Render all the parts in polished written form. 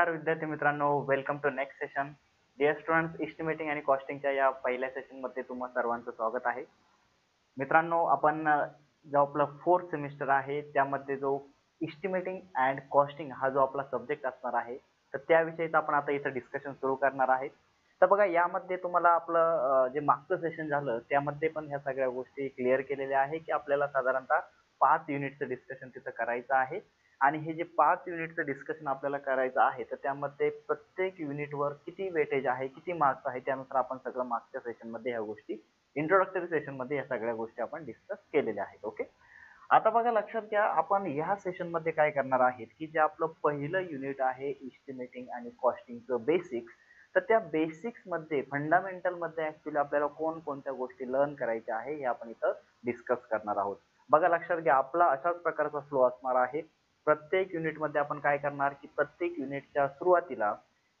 नमस्कार विद्यार्थी मित्रांनो, welcome to next session. Dear students, estimating आणि कॉस्टिंगच्या या पहिल्या सेशनमध्ये तुम्हा सर्वांचं स्वागत आहे. मित्रांनो, आपण जो आपला फोर्थ सेमिस्टर आहे त्यामध्ये जो एस्टिमेटिंग अँड कॉस्टिंग हा जो आपला सब्जेक्ट असणार आहे, तर त्याविषयीच आपण आता इथं डिस्कशन सुरू करणार आहे. तर बघा, यामध्ये तुम्हाला आपलं जे मागचं सेशन झालं त्यामध्ये पण ह्या सगळ्या गोष्टी क्लिअर केलेल्या आहे की आपल्याला साधारणतः 5 युनिटचं डिस्कशन तिथं करायचं आहे. आणि हे जे 5 युनिटचं डिस्कशन आपल्याला करायचं आहे, तर त्यामध्ये प्रत्येक युनिटवर किती वेटेज आहे, किती मार्क्स आहे, त्यानुसार आपण सगळं मागच्या सेशनमध्ये ह्या गोष्टी इंट्रोडक्टरी सेशनमध्ये या सगळ्या गोष्टी आपण डिस्कस केलेल्या आहेत. ओके. आता बघा, लक्षात घ्या, आपण ह्या सेशनमध्ये काय करणार आहेत की जे आपलं पहिलं युनिट आहे एस्टिमेटिंग आणि कॉस्टिंगचं बेसिक्स, तर त्या बेसिक्समध्ये फंडामेंटलमध्ये ऍक्च्युली आपल्याला कोणकोणत्या गोष्टी लर्न करायच्या आहे हे आपण इथं डिस्कस करणार आहोत. बघा, लक्षात घ्या, आपला अशाच प्रकारचा फ्लो असणार आहे. प्रत्येक युनिटमध्ये आपण काय करणार की प्रत्येक युनिटच्या सुरुवातीला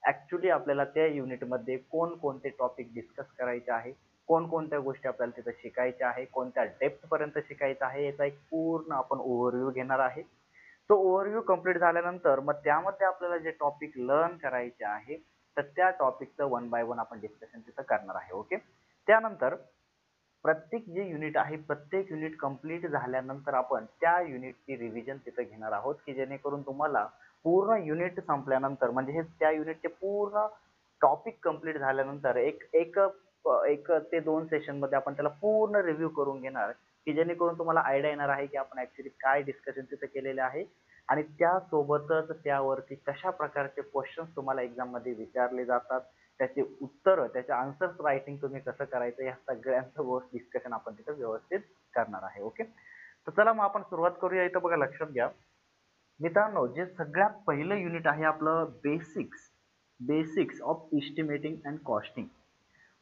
ऍक्च्युली आपल्याला त्या युनिटमध्ये कोणकोणते टॉपिक डिस्कस करायचे आहे, कोणकोणत्या गोष्टी आपल्याला तिथं शिकायच्या आहे, कोणत्या डेप्थ पर्यंत शिकायचं आहे, याचा एक पूर्ण आपण ओव्हरव्ह्यू घेणार आहे. तो ओव्हरव्ह्यू कंप्लीट झाल्यानंतर मग त्यामध्ये आपल्याला जे टॉपिक लर्न करायचे आहे, तर त्या टॉपिकचं वन बाय वन आपण डिस्कशन तिथं करणार आहे. ओके. त्यानंतर प्रत्येक जे युनिट आहे, प्रत्येक युनिट कंप्लीट झाल्यानंतर आपण त्या युनिटची रिव्हिजन तिथं घेणार आहोत की जेणेकरून तुम्हाला पूर्ण युनिट संपल्यानंतर, म्हणजे हे त्या युनिटचे पूर्ण टॉपिक कंप्लीट झाल्यानंतर एक एक एक ते 2 सेशन मध्ये आपण त्याला पूर्ण रिव्ह्यू करून घेणार की जेणेकरून तुम्हाला आयडिया येणार आहे की आपण ऍक्च्युली काय डिस्कशन तिथे केलेले आहे आणि त्यासोबतच त्यावरती कशा प्रकारचे क्वेश्चन्स तुम्हाला एक्झाम मध्ये विचारले जातात, त्याचे उत्तर, त्याचे आन्सर्स रायटिंग तुम्ही कसं करायचं, या सगळ्यांचं गोष्ट डिस्कशन आपण तिथे व्यवस्थित करणार आहे. ओके. तर चला मग आपण सुरुवात करूया. इथं बघा, लक्षात घ्या मित्रांनो, जे सगळ्यात पहिलं युनिट आहे आपलं basics basics of estimating and costing.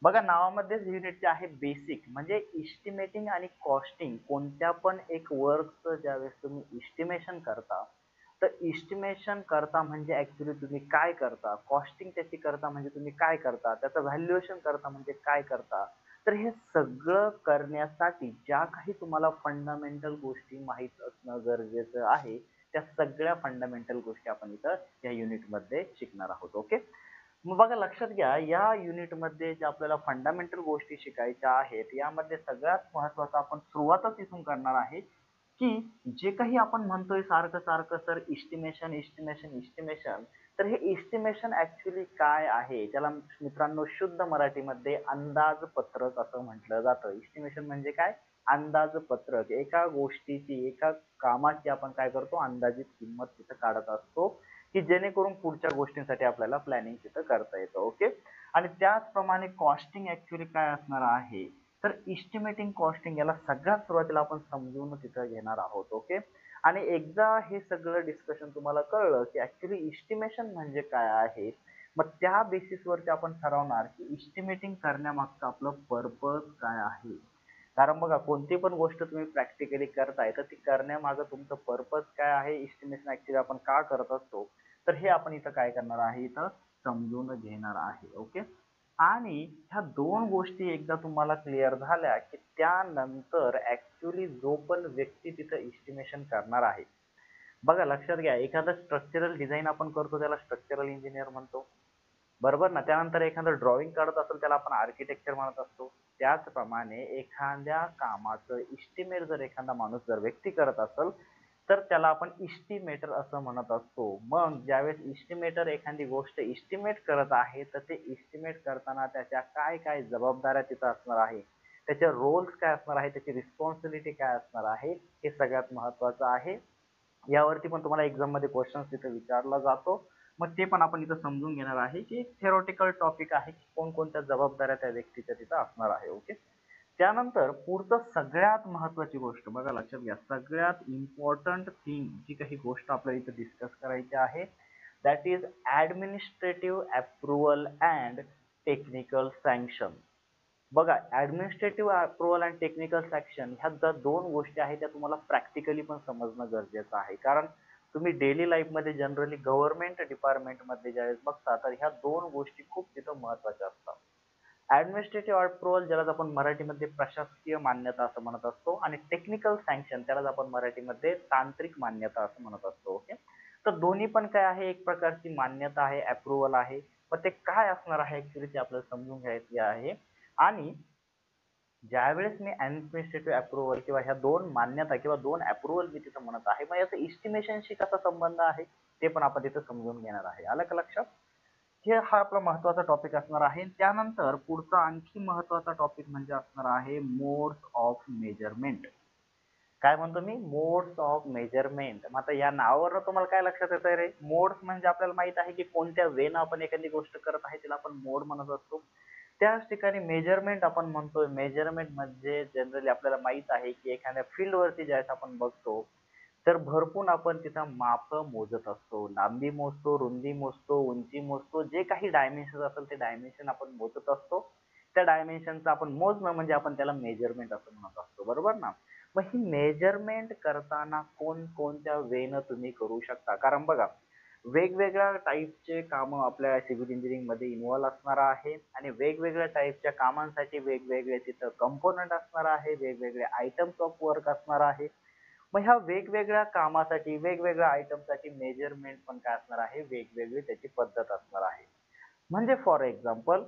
बघा, नावामध्येच युनिट जे आहे बेसिक, म्हणजे इस्टिमेटिंग आणि कॉस्टिंग कोणत्या पण एक वर्कचं ज्यावेळेस तुम्ही इस्टिमेशन करता, तर इस्टिमेशन करता म्हणजे ऍक्च्युली तुम्ही काय करता, कॉस्टिंग त्याची करता म्हणजे तुम्ही काय करता, त्याचं व्हॅल्युएशन करता म्हणजे काय करता. तर हे सगळं करण्यासाठी ज्या काही तुम्हाला फंडामेंटल गोष्टी माहीत असणं गरजेचं आहे, त्या सगळ्या फंडामेंटल गोष्टी आपण इथं या युनिटमध्ये शिकणार आहोत. ओके. मग बघा, लक्षात घ्या, या युनिटमध्ये जे आपल्याला फंडामेंटल गोष्टी शिकायच्या आहेत, यामध्ये सगळ्यात महत्वाचं आपण सुरुवातच इथून करणार आहे की जे काही आपण म्हणतोय सारखं सारखं सर इस्टिमेशन इस्टिमेशन इस्टिमेशन, तर हे इस्टिमेशन ऍक्च्युली काय आहे, त्याला मित्रांनो शुद्ध मराठीमध्ये अंदाजपत्रक असं म्हटलं जातं. इस्टिमेशन म्हणजे काय? अंदाजपत्रक. एका गोष्टीची, एका कामाची आपण काय करतो, अंदाजित किंमत तिथं काढत असतो की जेणेकरून पुढच्या गोष्टींसाठी आपल्याला प्लॅनिंग तिथं करता येतं. ओके. आणि त्याचप्रमाणे कॉस्टिंग ऍक्च्युली काय असणार आहे, तर इस्टिमेटिंग कॉस्टिंग याला सगळ्यात सुरुवातीला आपण समजून तिथं घेणार आहोत. ओके. आणि एकदा हे सगळं डिस्कशन तुम्हाला कळलं की ऍक्च्युली इस्टिमेशन म्हणजे काय आहे, मग त्या बेसिसवरती आपण ठरवणार की इस्टिमेटिंग करण्यामागचं आपलं पर्पज काय आहे. कारण बघा, कोणती पण गोष्ट तुम्ही प्रॅक्टिकली करताय, तर ती करण्यामागं तुमचं पर्पज काय आहे, इस्टिमेशन ऍक्च्युली आपण का करत असतो, तर हे आपण इथं काय करणार आहे, इथं समजून घेणार आहे. ओके. आणि ह्या दोन गोष्टी एकदा तुम्हाला क्लिअर झाल्या की त्यानंतर ऍक्च्युली जो पण व्यक्ती तिथं इस्टिमेशन करणार आहे, बघा लक्षात घ्या, एखादं स्ट्रक्चरल डिझाईन आपण करतो त्याला स्ट्रक्चरल इंजिनियर म्हणतो, बरोबर ना. त्यानंतर एखादं ड्रॉइंग काढत असेल त्याला आपण आर्किटेक्चर म्हणत असतो. त्याचप्रमाणे एखाद्या कामाचं इस्टिमेट जर एखादा माणूस जर व्यक्ती करत असेल, तर त्याला आपण इस्टिमेटर असं म्हणत असतो. मग ज्यावेळेस इस्टिमेटर एखादी गोष्ट इस्टिमेट करत आहे, तर ते इस्टिमेट करताना त्याच्या काय काय जबाबदाऱ्या तिथं असणार आहे, त्याचे रोल्स काय असणार आहे, त्याची रिस्पॉन्सिबिलिटी काय असणार आहे, हे सगळ्यात महत्वाचं आहे. यावरती पण तुम्हाला एक्झाम मध्ये क्वेश्चन्स तिथे विचारला जातो. मग ते पण आपण इथं समजून घेणार आहे की थेरोटिकल टॉपिक आहे की कोणकोणत्या जबाबदाऱ्या त्या व्यक्तीच्या तिथं असणार आहे. ओके. त्यानंतर पुढचं सगळ्यात महत्वाची गोष्ट, बघा लक्षात घ्या, सगळ्यात इम्पॉर्टंट थिंग जी काही गोष्ट आपल्याला इथं डिस्कस करायची आहे, that is administrative approval and technical sanction. बघा, administrative approval and technical sanction ह्या ज्या दोन गोष्टी आहेत त्या तुम्हाला प्रॅक्टिकली पण समजणं गरजेचं आहे. कारण तुम्ही डेली लाईफ मध्ये जनरली गव्हर्नमेंट डिपार्टमेंट मध्ये ज्यावेळेस बघता, तर ह्या दोन गोष्टी खूप तिथं महत्वाच्या असतात. ऍडमिनिस्ट्रेटिव्ह अप्रुव्हल, ज्यालाच आपण मराठीमध्ये प्रशासकीय मान्यता असं म्हणत असतो, आणि टेक्निकल सँक्शन त्यालाच आपण मराठीमध्ये तांत्रिक मान्यता असं म्हणत असतो. ओके. तर दोन्ही पण काय आहे, एक प्रकारची मान्यता आहे, अप्रुव्हल आहे. पण ते काय असणार आहे ऍक्च्युली ते आपल्याला समजून घ्यायचे आहे. आणि ज्यावेळेस मी ऍडमिनिस्ट्रेटिव्ह अप्रुव्हल किंवा ह्या दोन मान्यता किंवा दोन अप्रुव्हल मी तिथं म्हणत आहे, मग याचा इस्टिमेशनशी कसा संबंध आहे ते पण आपण तिथं समजून घेणार आहे. आलं का लक्षात? हा आपला महत्वाचा टॉपिक असणार आहे. त्यानंतर पुढचा आणखी महत्वाचा टॉपिक म्हणजे असणार आहे मोड्स ऑफ मेजरमेंट. काय म्हणतो मी? Modes of measurement. मग आता या नावावरून तुम्हाला काय लक्षात येतंय रे? मोड्स म्हणजे आपल्याला माहित आहे की कोणत्या वेनं आपण एखादी गोष्ट करत आहे त्याला आपण मोड म्हणत असतो. त्याच ठिकाणी मेजरमेंट आपण म्हणतोय. मेजरमेंट म्हणजे जनरली आपल्याला माहित आहे की एखाद्या फील्ड वरती ज्यावेळेस आपण बघतो तर भरपूर आपण तिथं माप मोजत असतो. लांबी मोजतो, रुंदी मोजतो, उंची मोजतो, जे काही डायमेन्शन असेल ते डायमेन्शन आपण मोजत असतो. त्या डायमेन्शनचं आपण मोजणं म्हणजे आपण त्याला मेजरमेंट असं म्हणत असतो. बरोबर ना? मग ही मेजरमेंट करताना कोणकोणत्या वेनं तुम्ही करू शकता? कारण बघा, वेगवेगळ्या टाईपचे कामं आपल्या सिव्हिल इंजिनिअरिंग मध्ये इन्व्हॉल्व असणार आहे आणि वेगवेगळ्या टाईपच्या कामांसाठी वेगवेगळे तिथं कंपोनंट असणार आहे, वेगवेगळे आयटम्स ऑफ वर्क असणार आहे. मग ह्या वेगवेगळ्या कामासाठी, वेगवेगळ्या आयटमसाठी मेजरमेंट पण काय असणार आहे, वेगवेगळी त्याची पद्धत असणार आहे. म्हणजे फॉर एक्झाम्पल,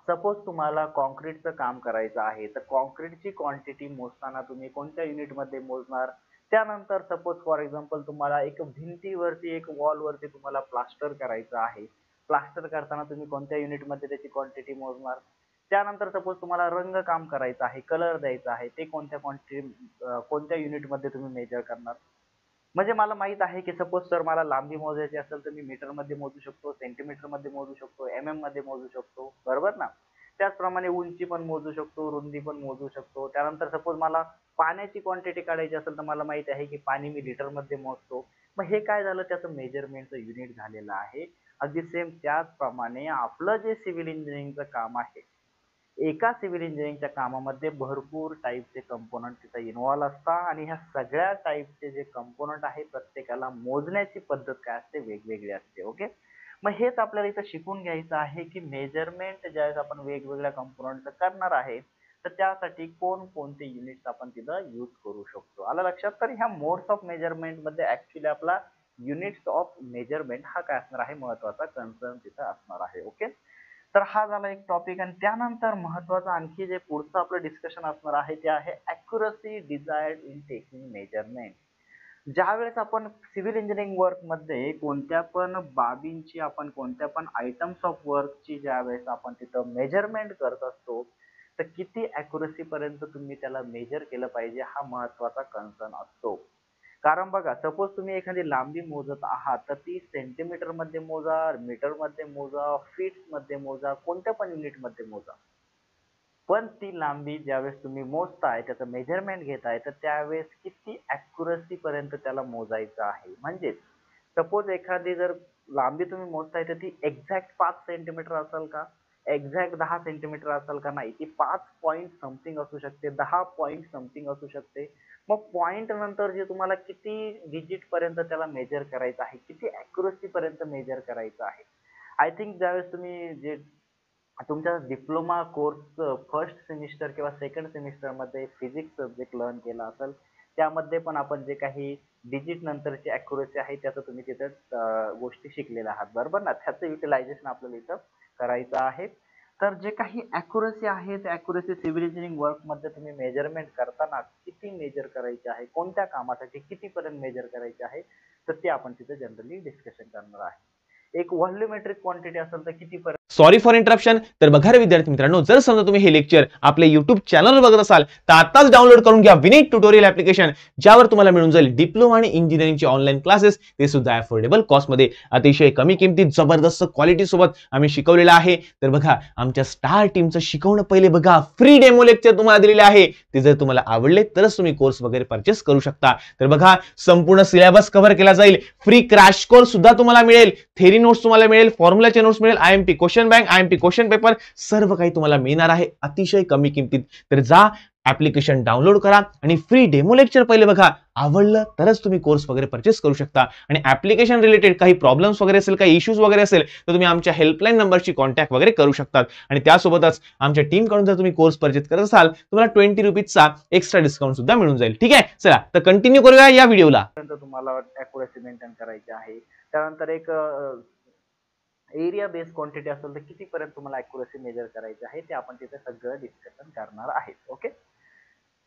सपोज तुम्हाला कॉन्क्रीटचं काम करायचं आहे, तर कॉन्क्रीटची क्वांटिटी मोजताना तुम्ही कोणत्या युनिटमध्ये मोजणार? त्यानंतर सपोज फॉर एक्झाम्पल तुम्हाला एक भिंतीवरती, एक वॉलवरती तुम्हाला प्लास्टर करायचं आहे, प्लास्टर करताना तुम्ही कोणत्या युनिटमध्ये त्याची क्वांटिटी मोजणार? त्यानंतर सपोज तुम्हाला रंगकाम करायचं आहे, कलर द्यायचा आहे, ते कोणत्या युनिटमध्ये तुम्ही मेजर करणार? म्हणजे मला माहित आहे की सपोज सर मला लांबी मोजायची असेल तर मी मीटर मध्ये मोजू शकतो, सेंटीमीटर मध्ये मोजू शकतो, मध्ये मोजू शकतो. बरोबर ना? त्याचप्रमाणे उंची पण मोजू शकतो, रुंदी पण मोजू शकतो. त्यानंतर सपोज मला पाण्याची क्वांटिटी काढायची असेल तर मला माहित आहे की पाणी मी लिटर मध्ये मोजतो. मग हे काय झालं? त्याचं मेजरमेंटचं युनिट झालेलं आहे. अगदी सेम त्याचप्रमाणे आपलं जे सिव्हिल इंजिनिअरिंगचं काम आहे, एका सिव्हिल इंजिनिअरिंगच्या कामामध्ये भरपूर टाईपचे कंपोनंट तिथे इन्व्हॉल्व असतात आणि ह्या सगळ्या टाईपचे जे कंपोनंट आहे प्रत्येकाला मोजण्याची पद्धत काय असते, वेगवेगळी असते. ओके, मग हेच आपल्याला इथं शिकून घ्यायचं आहे की मेजरमेंट ज्यावेळेस आपण वेगवेगळ्या कंपोनंटचं करणार आहे तर त्यासाठी कोणकोणते युनिट्स आपण तिथं यूज करू शकतो. आलं लक्षात? तर ह्या मोड्स ऑफ मेजरमेंट मध्ये ऍक्च्युली आपला युनिट्स ऑफ मेजरमेंट हा काय असणार आहे, महत्वाचा कन्सर्न तिथं असणार आहे. ओके, तर हा झाला एक टॉपिक. आणि त्यानंतर महत्वाचं आणखी जे पुढचं आपलं डिस्कशन असणार आहे ते आहे accuracy desired in taking measurement. ज्यावेळेस आपण सिव्हिल इंजिनिअरिंग वर्क मध्ये कोणत्या पण बाबींची, आपण कोणत्या पण आयटम्स ऑफ वर्कची ज्यावेळेस आपण तिथं मेजरमेंट करत असतो तर किती अॅक्युरसी पर्यंत तुम्ही त्याला मेजर केलं पाहिजे हा महत्वाचा कन्सर्न असतो. कारण बघा, सपोज तुम्ही एखादी लांबी मोजत आहात तर ती सेंटीमीटर मध्ये मोजा, मीटर मध्ये मोजा, फीट मध्ये मोजा, कोणत्या पण युनिट मध्ये मोजा, पण ती लांबी ज्यावेळेस तुम्ही मोजताय, त्याचं मेजरमेंट घेताय, तर त्यावेळेस किती अॅक्युरसी पर्यंत त्याला मोजायचं आहे. म्हणजे सपोज एखादी जर लांबी तुम्ही मोजताय तर ती एक्झॅक्ट 5 सेंटीमीटर असेल का, एक्झॅक्ट 10 सेंटीमीटर असेल का? नाही, ती 5 पॉईंट समथिंग असू शकते, 10 पॉईंट समथिंग असू शकते. मग पॉईंट नंतर जे तुम्हाला किती डिजिट पर्यंत त्याला मेजर करायचं आहे, किती अॅक्युरसी पर्यंत मेजर करायचं आहे. आय थिंक ज्यावेळेस तुम्ही जे तुमच्या डिप्लोमा कोर्स फर्स्ट सेमिस्टर किंवा सेकंड सेमिस्टर मध्ये फिजिक्स सब्जेक्ट लर्न केला असेल, त्यामध्ये पण आपण जे काही डिजिट नंतरची अॅक्युरसी आहे त्याचं तुम्ही तिथं गोष्टी शिकलेल्या आहात. बरोबर ना? त्याचं युटिलायझेशन आपल्याला इथं करायचं आहे. तर जे काही अॅक्युरसी आहे ते अॅक्युरसी सिव्हिल इंजिनिअरिंग वर्क मध्ये तुम्ही मेजरमेंट करताना किती मेजर करायचे आहे, कोणत्या कामासाठी कितीपर्यंत मेजर करायचे आहे, तर ते आपण तिथे जनरली डिस्कशन करणार आहे. एक व्हॉल्युमेट्रिक क्वांटिटी असेल तर कितीपर्यंत. Sorry for interruption. तर बघा रे विद्यार्थी मित्रांनो, जर समजा तुम्ही हे लेक्चर आपल्या YouTube चॅनलवर बघत असाल तर आताच डाउनलोड करून घ्या विनीत ट्युटोरियल ऍप्लिकेशन, ज्यावर तुम्हाला मिळून जाईल डिप्लोमा आणि इंजिनिअरिंगचे ऑनलाईन क्लासेस, ते सुद्धा अफोर्डेबल कॉस्ट मध्ये, अतिशय कमी किमतीत जबरदस्त क्वालिटी सोबत आम्ही शिकवलेलं आहे. तर बघा, आमच्या स्टार टीमचं शिकवणं पहिले बघा, फ्री डेमो लेक्चर तुम्हाला दिलेले आहे. ते जर तुम्हाला आवडले तरच तुम्ही कोर्स वगैरे परचेस करू शकता. तर बघा, संपूर्ण सिलेबस कव्हर केला जाईल, फ्री क्रॅश कोर्स सुद्धा तुम्हाला मिळेल, थेरी नोट्स तुम्हाला मिळेल, फॉर्म्युलाचे नोट्स मिळेल, IMP question question bank, IMP question paper सर्व काही तुम्हाला मिळणार आहे अतिशय कमी किमतीत. तर जा ऍप्लिकेशन डाउनलोड करा आणि फ्री डेमो लेक्चर पहिले बघा. आवडलं तरच तुम्ही कोर्स वगैरे परचेस करू शकता. आणि ऍप्लिकेशन रिलेटेड काही प्रॉब्लेम्स वगैरे असेल, काही इश्यूज वगैरे असेल तर तुम्ही आमच्या हेल्पलाईन नंबरशी कॉन्टॅक्ट वगैरे करू शकता. आणि त्यासोबतच आमच्या टीम कडून जर तुम्ही कोर्स परचेस करत असाल तुम्हाला 20 रुपीजचा एक्स्ट्रा डिस्काउंट सुद्धा मिळून जाईल. ठीक आहे, चला तर कंटिन्यू करूया या व्हिडिओला. तुम्हाला अॅक्युरसी मेंटेन करायची आहे. त्यानंतर एक एरिया बेस्ड क्वांटिटी असेल तर कितीपर्यंत तुम्हाला अॅक्युरसी मेजर करायची आहे ते आपण तिथे सगळं डिस्कशन करणार आहे. ओके,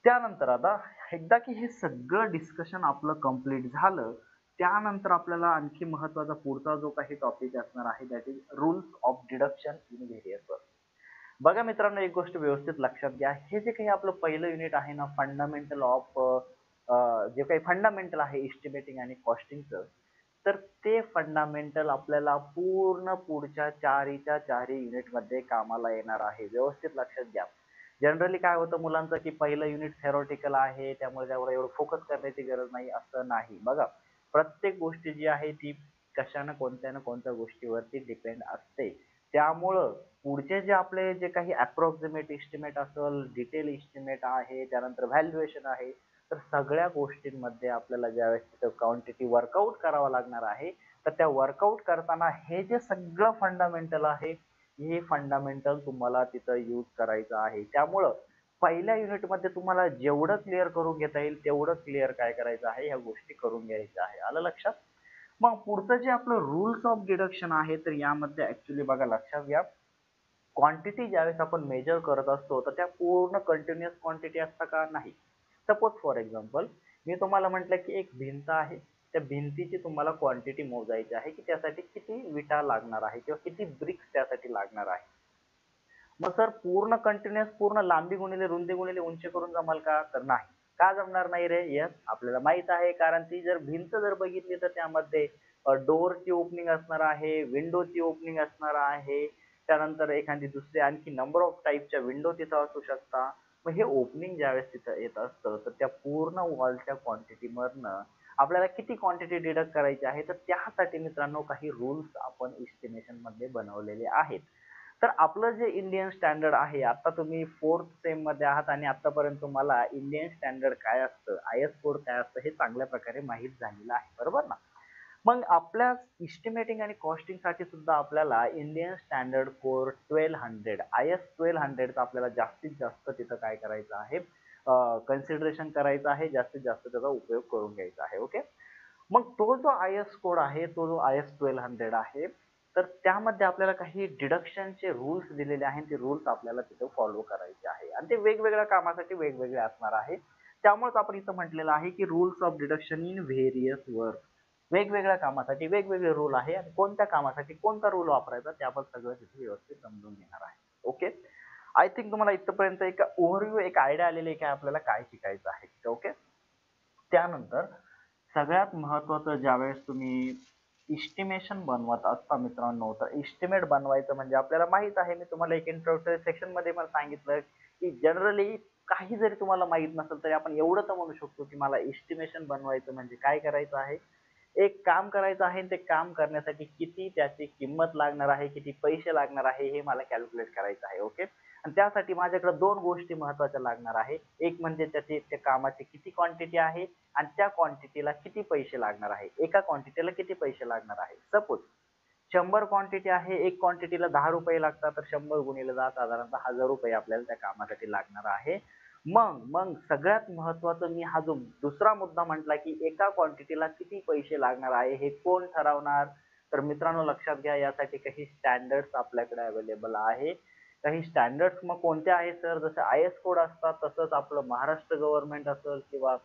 त्यानंतर आता एकदा की हे सगळं डिस्कशन आपलं कंप्लीट झालं त्यानंतर आपल्याला आणखी महत्त्वाचा पुढचा जो काही टॉपिक असणार आहे that is rules of deduction in various work. बघा मित्रांनो, एक गोष्ट व्यवस्थित लक्षात घ्या. हे जे काही आपलं पहिलं युनिट आहे ना, फंडामेंटल ऑफ जे काही फंडामेंटल आहे एस्टिमेटिंग आणि कॉस्टिंगचं, तर ते फंडामेंटल आपल्याला पूर्ण पुढच्या चारही युनिटमध्ये कामाला येणार आहे. व्यवस्थित लक्षात घ्या. जनरली काय होतं मुलांचं की पहिलं युनिट थेरॉटिकल आहे त्यामुळे त्यावर एवढं फोकस करण्याची गरज नाही, असं नाही. बघा, प्रत्येक गोष्ट जी आहे ती कशा ना कोणत्या गोष्टीवरती डिपेंड असते. त्यामुळं पुढचे जे आपले जे काही अप्रॉक्सिमेट एस्टिमेट असेल, डिटेल एस्टिमेट आहे, त्यानंतर व्हॅल्युएशन आहे, तर सगळ्या गोष्टींमध्ये आपल्याला ज्यावेळेस तिथं क्वांटिटी वर्कआउट करावा लागणार आहे तर त्या वर्कआउट करताना हे जे सगळं फंडामेंटल आहे हे फंडामेंटल तुम्हाला तिथं यूज करायचं आहे. त्यामुळं पहिल्या युनिटमध्ये तुम्हाला जेवढं क्लिअर करून घेता येईल तेवढं क्लिअर काय करायचं आहे, ह्या गोष्टी करून घ्यायच्या आहे. आलं लक्षात? मग पुढचं जे आपलं रूल्स ऑफ डिडक्शन आहे तर यामध्ये ऍक्च्युली बघा लक्षात घ्या, क्वांटिटी ज्यावेळेस आपण मेजर करत असतो तर त्या पूर्ण कंटिन्युअस क्वांटिटी असता का? नाही. सपोज फॉर एक्झाम्पल मी तुम्हाला म्हटलं की एक भिंत आहे, त्या भिंतीची तुम्हाला क्वांटिटी मोजायची आहे की त्यासाठी किती विटा लागणार आहे किंवा किती ब्रिक्स त्यासाठी लागणार आहे. मग सर पूर्ण कंटिन्युअस पूर्ण लांबी गुणिले रुंदी गुणिले उंची करून जमाल का? तर नाही. का जमणार नाही रे? यस, आपल्याला माहित आहे, कारण ती जर भिंत जर बघितली तर त्यामध्ये डोअरची ओपनिंग असणार आहे, विंडोची ओपनिंग असणार आहे, त्यानंतर एखादी दुसरी आणखी नंबर ऑफ टाईपच्या विंडो तिथं असू शकता. मग हे ओपनिंग ज्यावेळेस तिथं येत असतं तर त्या पूर्ण वॉलच्या क्वांटिटीमधनं आपल्याला किती क्वांटिटी डिडक्ट करायची आहे तर त्यासाठी मित्रांनो काही रूल्स आपण एस्टिमेशन मध्ये बनवलेले आहेत. तर आपलं जे इंडियन स्टँडर्ड आहे, आता तुम्ही 4th सेम मध्ये आहात आणि आतापर्यंत तुम्हाला इंडियन स्टँडर्ड काय असतं, IS कोड काय असतं हे चांगल्या प्रकारे माहीत झालेलं आहे, बरोबर ना? मग आपल्या इस्टिमेटिंग आणि कॉस्टिंग साठी सुद्धा आपल्याला इंडियन स्टँडर्ड कोड 1200 IS 1200 आपल्याला जास्तीत जास्त तिथं काय करायचं आहे, कन्सिडरेशन करायचं आहे, जास्तीत जास्त त्याचा उपयोग करून घ्यायचा आहे. ओके, मग तो जो IS कोड आहे, तो जो IS 1200 आहे, तर त्यामध्ये आपल्याला काही डिडक्शनचे रूल्स दिलेले आहेत. ते रूल्स आपल्याला तिथे फॉलो करायचे आहे आणि ते वेगवेगळ्या कामासाठी वेगवेगळे असणार आहे. त्यामुळेच आपण इथं म्हटलेलं आहे की rules of deduction in various work. वेगवेगळ्या कामासाठी वेगवेगळे रूल आहे आणि कोणत्या कामासाठी कोणता रूल वापरायचा ते आपण सगळं तिथे व्यवस्थित समजून घेणार आहे. ओके, आय थिंक तुम्हाला इथपर्यंत एक ओव्हरव्ह्यू, एक आयडिया आलेली आहे की आपल्याला काय शिकायचं आहे. ओके, त्यानंतर सगळ्यात महत्त्वाचं ज्यावेळेस तुम्ही इस्टिमेशन बनवत असता मित्रांनो, तर इस्टिमेट बनवायचं म्हणजे आपल्याला माहित आहे, मी तुम्हाला एक इंट्रोडक्टरी सेक्शन मध्ये पण सांगितलं की जनरली काही जरी तुम्हाला माहित नसेल तरी आपण एवढं तर म्हणू शकतो की मला एस्टिमेशन बनवायचं म्हणजे काय करायचं आहे, एक काम करायचं आहे, ते काम करण्यासाठी किती त्याची किंमत लागणार आहे, किती पैसे लागणार आहे हे मला कॅल्क्युलेट करायचं आहे. ओके, आणि त्यासाठी माझ्याकडे दोन गोष्टी महत्त्वाच्या लागणार आहे. एक म्हणजे त्याची त्या कामाची किती क्वांटिटी आहे आणि त्या क्वांटिटीला किती पैसे लागणार आहे, एका क्वांटिटीला किती पैसे लागणार आहे. सपोज 100 क्वांटिटी आहे, एक क्वांटिटीला 10 रुपये लागतात, तर 100 गुणिले 10 साधारणतः 1000 रुपये आपल्याला त्या कामासाठी लागणार आहे. मग मग सगळ्यात महत्त्वाचं मी हा जो दुसरा मुद्दा म्हटला की एका क्वांटिटीला किती पैसे लागणार आहे हे कोण ठरवणार, तर मित्रांनो लक्षात घ्या, यासाठी काही स्टँडर्ड्स आपल्याकडे अवेलेबल आहे. काही स्टँडर्ड्स मग कोणते आहे सर, जसे IS कोड असतात तसंच आपलं महाराष्ट्र गव्हर्नमेंट असेल किंवा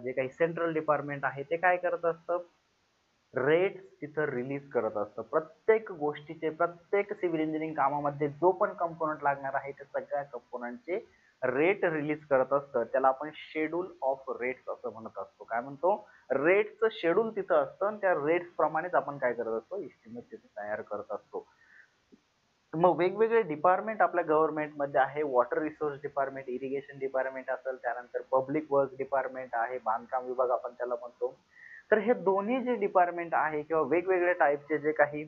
जे काही सेंट्रल डिपार्टमेंट आहे ते काय करत असतं, रेट तिथं रिलीज करत असतं. प्रत्येक गोष्टीचे, प्रत्येक सिव्हिल इंजिनिअरिंग कामामध्ये जो पण कंपोनंट लागणार आहे त्या सगळ्या कंपोनंटचे रेट रिलीज करत असतं. त्याला आपण शेड्यूल ऑफ रेट्स असं म्हणत असतो. काय म्हणतो, रेटचं शेड्यूल तिथं असतं आणि त्या रेट्स प्रमाणेच आपण काय करत असतो, इस्टिमेट तिथे तयार करत असतो. मग वेगवेगळे डिपार्टमेंट आपल्या गव्हर्नमेंटमध्ये आहे. Water resource department, irrigation department असेल, त्यानंतर पब्लिक वर्क डिपार्टमेंट आहे, बांधकाम विभाग आपण त्याला म्हणतो. तर हे दोन्ही जे डिपार्टमेंट आहे किंवा वेगवेगळ्या टाईपचे जे काही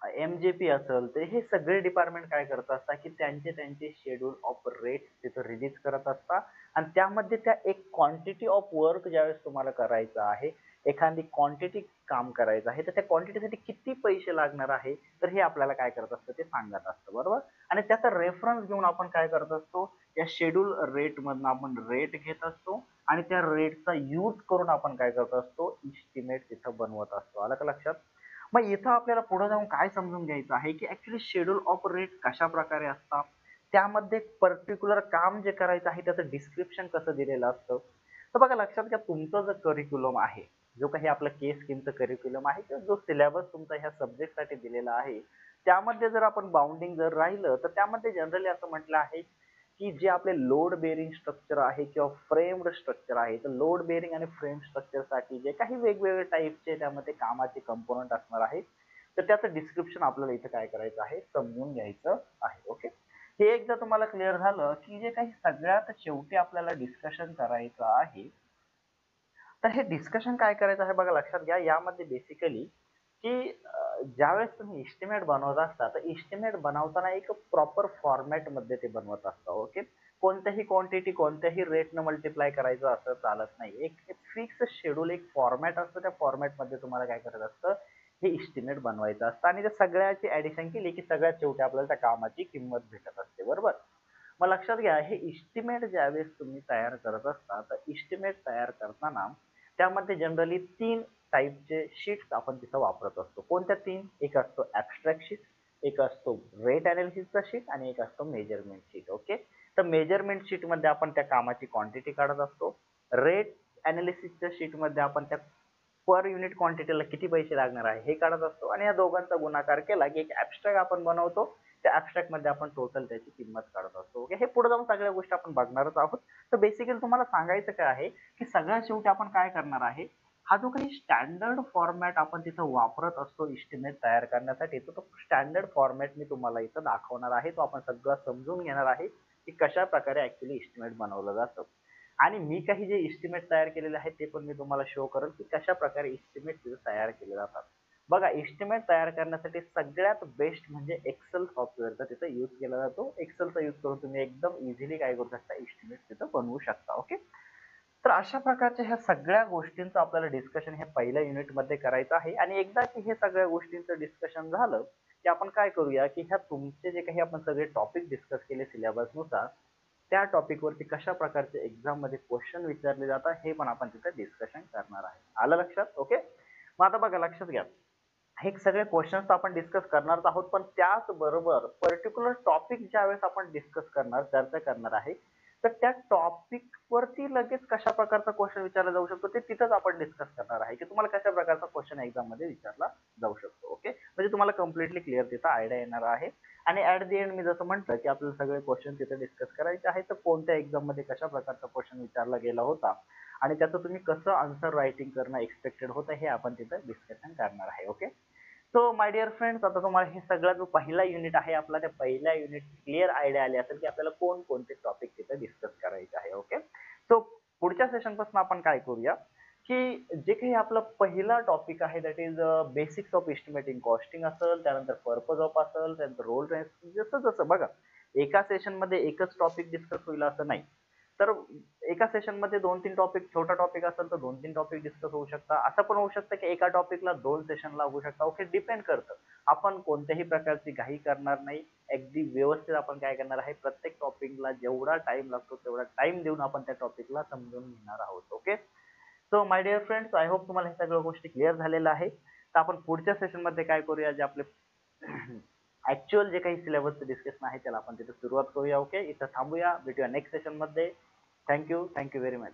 MJP असेल तर हे सगळे डिपार्टमेंट काय करत असतात की त्यांचे त्यांचे शेड्यूल ऑफ रेट तिथं रिलीज करत असतात आणि त्यामध्ये त्या एक क्वांटिटी ऑफ वर्क ज्यावेळेस तुम्हाला करायचं आहे, एखादी क्वांटिटी काम करायचं आहे, तर त्या क्वांटिटीसाठी किती पैसे लागणार आहे, तर हे आपल्याला काय करत असतं ते सांगत असतं, बरोबर. आणि त्याचा रेफरन्स घेऊन आपण काय करत असतो, या शेड्यूल रेट मधनं आपण रेट घेत असतो आणि त्या रेटचा यूज करून आपण काय करत असतो, इस्टिमेट तिथं बनवत असतो. आलं का लक्षात? मग इथं आपल्याला पुढे जाऊन काय समजून घ्यायचं आहे की ऍक्च्युली शेड्यूल ऑफ रेट कशा प्रकारे असतात, त्यामध्ये पर्टिक्युलर काम जे करायचं आहे त्याचं डिस्क्रिप्शन कसं दिलेलं असतं. तर बघा लक्षात घ्या, तुमचं जो करिक्युलम आहे, जो काही आपलं के स्कीमचं करिक्युलम आहे किंवा जो सिलेबस तुमचा ह्या सब्जेक्टसाठी दिलेला आहे, त्यामध्ये जर आपण बाउंडिंग जर राहिलं तर त्यामध्ये जनरली असं म्हटलं आहे की जे आपले लोड बेरिंग स्ट्रक्चर आहे किंवा फ्रेम्ड स्ट्रक्चर आहे, तर लोड बेरिंग आणि फ्रेम स्ट्रक्चर साठी जे काही वेगवेगळे टाईपचे त्यामध्ये कामाचे कंपोनंट असणार आहे, तर त्याचं डिस्क्रिप्शन आपल्याला इथं काय करायचं आहे, समजून घ्यायचं आहे. ओके, हे एकदा तुम्हाला क्लिअर झालं की जे काही सगळ्यात शेवटी आपल्याला डिस्कशन करायचं आहे, तर हे डिस्कशन काय करायचं आहे बघा लक्षात घ्या. यामध्ये बेसिकली की ज्यावेळेस तुम्ही इस्टिमेट बनवत असता तर इस्टिमेट बनवताना एक प्रॉपर फॉर्मॅट मध्ये ते बनवत असता. ओके, कोणत्याही क्वांटिटी कोणत्याही रेटनं मल्टिप्लाय करायचं असं चालत नाही. एक फिक्स शेड्यूल, एक फॉर्मॅट असतं, त्या फॉर्मॅट मध्ये तुम्हाला काय करायचं असतं, हे इस्टिमेट बनवायचं असतं आणि त्या सगळ्याची ऍडिशन केली की सगळ्यात शेवटी आपल्याला त्या कामाची किंमत भेटत असते, बरोबर. मग लक्षात घ्या, हे इस्टिमेट ज्यावेळेस तुम्ही तयार करत असता तर इस्टिमेट तयार करताना त्यामध्ये जनरली 3 टाईपचे शीट्स आपण तिथं वापरत असतो. कोणत्या 3? एक असतो ऍबस्ट्रॅक्ट शीट, एक असतो रेट अनालिसिसचा शीट आणि एक असतो मेजरमेंट शीट. ओके, तर मेजरमेंट शीट मध्ये आपण त्या कामाची क्वांटिटी काढत असतो. रेट अनालिसिसच्या शीट मध्ये आपण त्या पर युनिट क्वांटिटीला किती पैसे लागणार आहे हे काढत असतो आणि या दोघांचा गुणाकार केला की एक ऍबस्ट्रॅक्ट आपण बनवतो. त्या ऍबस्ट्रॅक्ट मध्ये आपण टोटल त्याची किंमत काढत असतो. ओके, हे पुढे जाऊन सगळ्या गोष्टी आपण बघणारच आहोत. तर बेसिकली तुम्हाला सांगायचं काय आहे की सगळ्यात शेवटी आपण काय करणार आहे, हा जो काही स्टँडर्ड फॉर्मॅट आपण तिथं वापरत असतो इस्टिमेट तयार करण्यासाठी, तो स्टँडर्ड फॉर्मॅट मी तुम्हाला इथं दाखवणार आहे. तो आपण सगळं समजून घेणार आहे की कशा प्रकारे ऍक्च्युली इस्टिमेट बनवलं जातं आणि मी काही जे इस्टिमेट तयार केलेले आहेत ते पण मी तुम्हाला शो करेल की कशा प्रकारे इस्टिमेट तिथं तयार केले जातात. बघा, इस्टिमेट तयार करण्यासाठी सगळ्यात बेस्ट म्हणजे एक्सेल सॉफ्टवेअरचा तिथं यूज केला जातो. एक्सेलचा यूज करून तुम्ही एकदम इझिली काय करू शकता, इस्टिमेट तिथं बनवू शकता. ओके, तर अशा प्रकारच्या ह्या सगळ्या गोष्टींचं आपल्याला डिस्कशन हे पहिल्या युनिट मध्ये करायचं आहे आणि एकदा की हे सगळ्या गोष्टींचं डिस्कशन झालं की आपण काय करूया की ह्या तुमचे जे काही आपण सगळे टॉपिक डिस्कस केले सिलेबस नुसार, त्या टॉपिक वरती कशा प्रकारचे एक्झाम मध्ये क्वेश्चन विचारले जातात हे पण आपण तिथे डिस्कशन करणार आहे. आलं लक्षात? ओके, मग आता बघा लक्षात घ्या, हे सगळे क्वेश्चन्स आपण डिस्कस करणार आहोत, पण त्याचबरोबर पर्टिक्युलर टॉपिक ज्यावेळेस आपण डिस्कस करणार, चर्चा करणार आहे, तर त्या टॉपिक वरती लगेच कशा प्रकारचा क्वेश्चन विचारला जाऊ शकतो ते तिथंच आपण डिस्कस करणार आहे की तुम्हाला कशा प्रकारचा क्वेश्चन एक्झाम मध्ये विचारला जाऊ शकतो. ओके, म्हणजे तुम्हाला कम्प्लिटली क्लिअर तिथं आयडिया येणार आहे. आणि ऍट दी एंड मी जसं म्हटलं की आपल्याला सगळे क्वेश्चन तिथे डिस्कस करायचे आहे, तर कोणत्या एक्झाम मध्ये कशा प्रकारचा क्वेश्चन विचारला गेला होता आणि त्याचं तुम्ही कसं आन्सर रायटिंग करणं एक्सपेक्टेड होतं हे आपण तिथं डिस्कशन करणार आहे. Okay, so my dear friends, आता तुम्हाला हे सगळा जो पहिला युनिट आहे आपला, त्या पहिल्या युनिट क्लिअर आयडिया आली असेल की आपल्याला कोणते टॉपिक तिथे डिस्कस करायचे आहे. ओके, सो पुढच्या सेशन पासून आपण काय करूया की जे काही आपला पहिला टॉपिक आहे that is basics of estimating costing असेल, त्यानंतर पर्पज ऑफ असेल, त्यानंतर रोल जसं जसं बघा, एका सेशन मध्ये एकच टॉपिक डिस्कस होईल असं नाही, तर एका सेशन मध्ये 2-3 टॉपिक, छोटा टॉपिक असेल तर 2-3 टॉपिक डिस्कस होऊ शकता. असं पण होऊ शकतं की एका टॉपिकला 2 सेशन लागू शकता. ओके, डिपेंड करतं. आपण कोणत्याही प्रकारची घाई करणार नाही, अगदी व्यवस्थित आपण काय करणार आहे, प्रत्येक टॉपिकला जेवढा टाइम लागतो तेवढा टाइम देऊन आपण त्या टॉपिकला समजून घेणार आहोत. Okay, so my dear friends, I hope तुम्हाला हे सगळ्या गोष्टी क्लिअर झालेल्या आहे. तर आपण पुढच्या सेशन मध्ये काय करूया, जे आपले ऍक्च्युअल जे काही सिलेबसचं डिस्कशन आहे त्याला आपण तिथे सुरुवात करूया. ओके, इथं थांबूया, भेटूया नेक्स्ट सेशन मध्ये. Thank you very much.